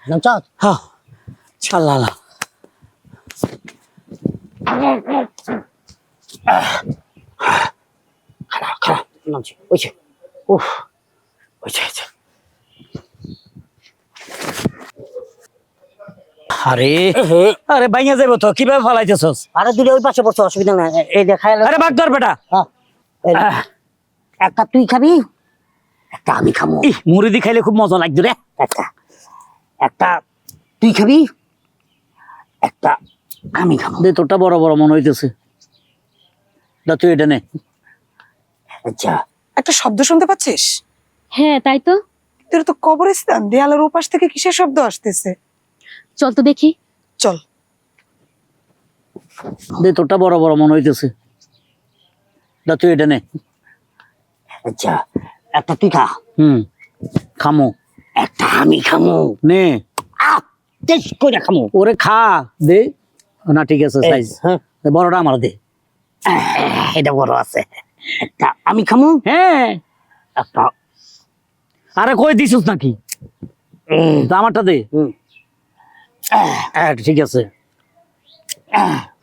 নামচাঁদ হ্যাঁ চাল্লা খারাপ খারাপ নামছি ওইছে উফ ওইছে আরে আরে বাইঙা যাইব তো কিভাবে ফালাইতেছস? আরে দুটো ওই পাশে পড়ছে অসুবিধা নাই এই দেখাই আরে বাগ ধর বেটা। একটা তুই খাবি একটা আমি খাবো মুড়ি দি খাইলে খুব মজা লাগবে রে। একটা একটা তুই খাবি একটা আমি খাবো দে তোরটা বড় বড় মনে হইতেছে, দা তুই এটা নে। আচ্ছা একটা শব্দ শুনতে পাচ্ছিস? হ্যাঁ তাই তো। তোর তো কবরস্থান, দেয়ালের ওপাশ থেকে কিসের শব্দ আসতেছে? চল তো দেখি। চল। দে তোরটা বড় বড় মনে হইতেছে, দা তুই এটা নে। আচ্ছা একটা তুই খা খামো একটা আমি খামো নে। টেস্ট করে খামো ওরে খা দে না, ঠিক আছে সাইজ বড়টা আমার দে। এটা বড় আছে একটা আমি খামো হ্যাঁ একটা আরে কই দিছিস নাকি? আমারটা দে। ঠিক আছে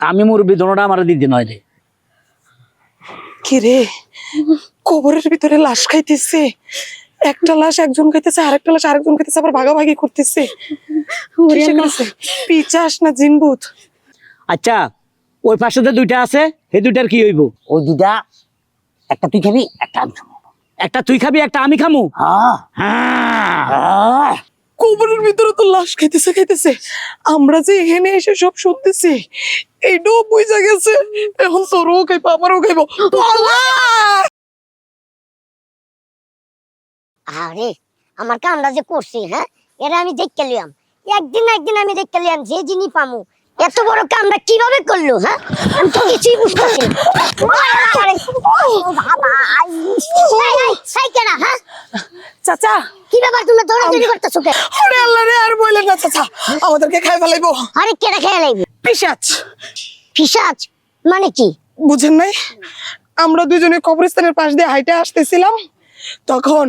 আমি মুরব্বি দোনোটা আমার দিদি নয় রে। কি রে, কবরের ভিতরে লাশ খাইতেছে, একটা লাশ একজন খাইতেছে, আরেকটা লাশ আরেকজন খাইতেছে, আবার ভাগাভাগি করতেছে। কিসে করেছে? পিচাস না জিনভূত? আচ্ছা ওই পাশে যে দুইটা আছে সেই দুইটার কি হইব? ওই দুটা একটা তুই খাবি একটা আমি খাবো। একটা তুই খাবি একটা আমি খামু। হ্যাঁ কবরের ভিতরে তো লাশ খাইতেছে, আমরা যে এখানে এসে সব শুনতেছি এইটাও বুঝা গেছে। এখন তোরও খাইবো আমারও খাইবো। আরে আমার কামটা যে করছি, হ্যাঁ এরা আমি দেখতে লিয়াম, একদিন আমি দেখতে লিয়াম যে জিনিস পামু। এত বড় কামটা কিভাবে করলো? হ্যাঁ আমি তো কিছুই বুঝতেছি না। হ্যাঁ চাচা কি ব্যাপার, তুমি দৌড়াদৌড়ি করতেছো কেন? আরে আল্লাহ রে, আর বললেন না চাচা, আমাদেরকে খাই ফেলাইবো। আরে কেডা খেয়ে লাগবে? পিশাচ। পিশাচ মানে কি বুঝেন নাই? আমরা দুজনে কবরস্থানের পাশ দিয়ে হাইটে আসতেছিলাম, তখন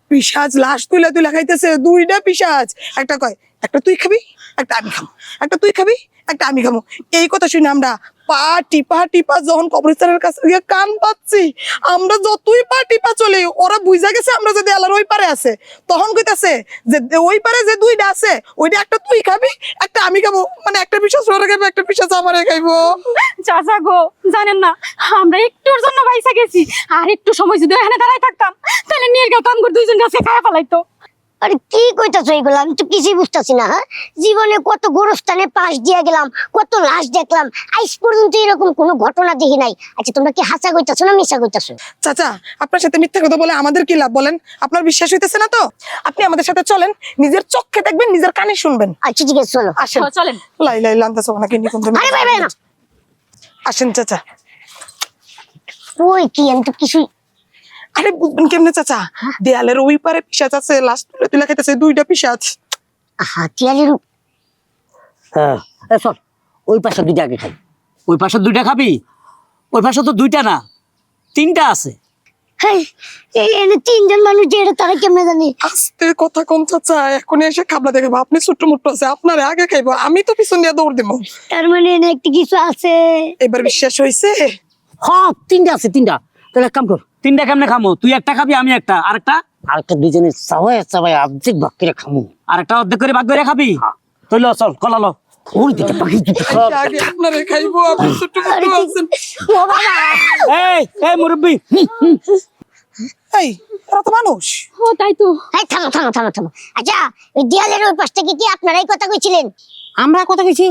পিশাচ লাশ তুলে তুলে খাইতেছে। দুইটা পিশাচ, একটা কয় একটা তুই খাবি একটা আমি খাবো, একটা তুই খাবি একটা আমি খাবো। এই কথা শুনে আমরা পা টিপা যখন কবরস্থানের কাছে গিয়ে কান পাচ্ছি, আমরা যতই পা টিপা চলে ওরা বুঝা গেছে আমরা যদি আলার ওই পারে আছে। তখন কইতাছে যে ওই পারে যে দুইটা আছে ওইটা একটা তুই খাবি একটা আমি খাবো, মানে একটা পিশাচ ওরা খাবে একটা পিশাচ আমারে খাইবো। চাচা গো, জানেন না আমরা একটুর জন্য বাইসা গেছি, আর একটু সময় যদি এখানে দাঁড়াই থাকতাম তাহলে নির্গা কাম করে দুইজন গাছে খায়া ফেলাইতো। আরে কি কইতাছো এগুলো? আমি তো কিছুই বুঝতেছি না। হ্যাঁ জীবনে কত গোরস্থানে পাশ দিয়ে গেলাম, কত লাশ দেখলাম, আজ পর্যন্ত এরকম কোনো ঘটনা দেখি নাই। আচ্ছা তোমরা কি হাসা কইতাছো না মিশা কইতাছো? চাচা আপনার সাথে মিথ্যা কথা বলে আমাদের কি লাভ বলেন? আপনার বিশ্বাস হইতেছে না তো আপনি আমাদের সাথে চলেন, নিজের চোখে দেখবেন, নিজের কানে শুনবেন। আচ্ছা ঠিক আছে চলো। আসেন চলেন। লাই লাই লান্তাছো না কিনি কোন আরে ভাই ভাই না, আসেন চাচা। ওই কি আমি তো কিছুই। আরে বুঝবেন কেমনে চাচা? দেয়ালের ওই পারে পিশাচ আছে, লাশ তুলে তুলে খাইতেছে, দুইটা পিশাচ। হাতিয়ালের হ্যাঁ চল ওই পাশে দুইটা আগে খাই। ওই পাশে দুইটা খাবি? ওই পাশে তো দুইটা না তিনটা আছে। এনে তিনজন মানুষ যে এটা তারা কেমনে জানি? আস্তে কথা কম চাচা, এখন এসে খাবলা দেখাবো। আপনি ছোট্ট মোট্ট আছে, আপনার আগে খাইবো, আমি তো পিছন দিয়ে দৌড় দেবো। তার মানে এনে একটা কিছু আছে। এবার বিশ্বাস হয়েছে? হ্যাঁ তিনটা আছে তিনটা। তাহলে এক কাম কর, তিনটা কেমনে খামো? তুই একটা খাবি আমি একটা, আরেকটা আরেকটা দুইজনে চাবাই অর্ধেক ভাগ করে খামু। আরেকটা অর্ধেক করে ভাগ করে খাবি? তাইলে চল কলালো। ওই দুটো পাখি দুটো আগে আপনারে খাইবো, আপনি ছোট্ট মোট্ট আছেন। ও বাবা, এই মুরব্বি, এই এরা তো মানুষ। ও তাই তো। এই থামো থামো থামো থামো। আচ্ছা ওই দেয়ালের ওই পাশ থেকে কি আপনারাই কথা কইছিলেন? আমরা কথা কইছি।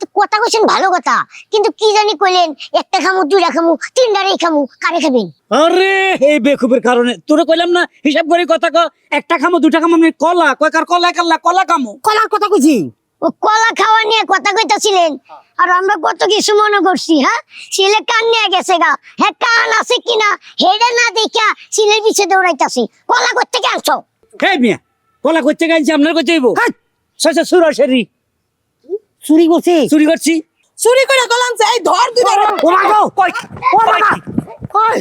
তো কথা কইছেন ভালো কথা, কিন্তু কি জানি কইলেন একটা খামু, দুইটা খামু, তিনটারই খামু, কারে খাবেন? আরে এই বেকুবের কারণে তোরে কইলাম না হিসাব করে কথা ক। একটা খামো দুইটা খামো আমি কলা কয় কার কলা কাল্লা কলা খামো। কলার কথা কইছি। ও কলা খাওয়া নিয়ে কথা কইতাছিলেন, আর আমরা কত কিছু মনে করছি। হ্যাঁ ছেলে কান নিয়ে গেছে গা, হ্যাঁ কান আছে কিনা হেডে না দেখা ছেলের পিছে দৌড়াইতাছি। কলা করতে কে আনছো? এই মিয়া কলা করতে গেছি আপনার কইতে হইব? সইছে সুরাশরি চুরি করছে। চুরি করছি। চুরি করে গলান এই ধর দুইটা। ও মা গো, কই ও বাবা কই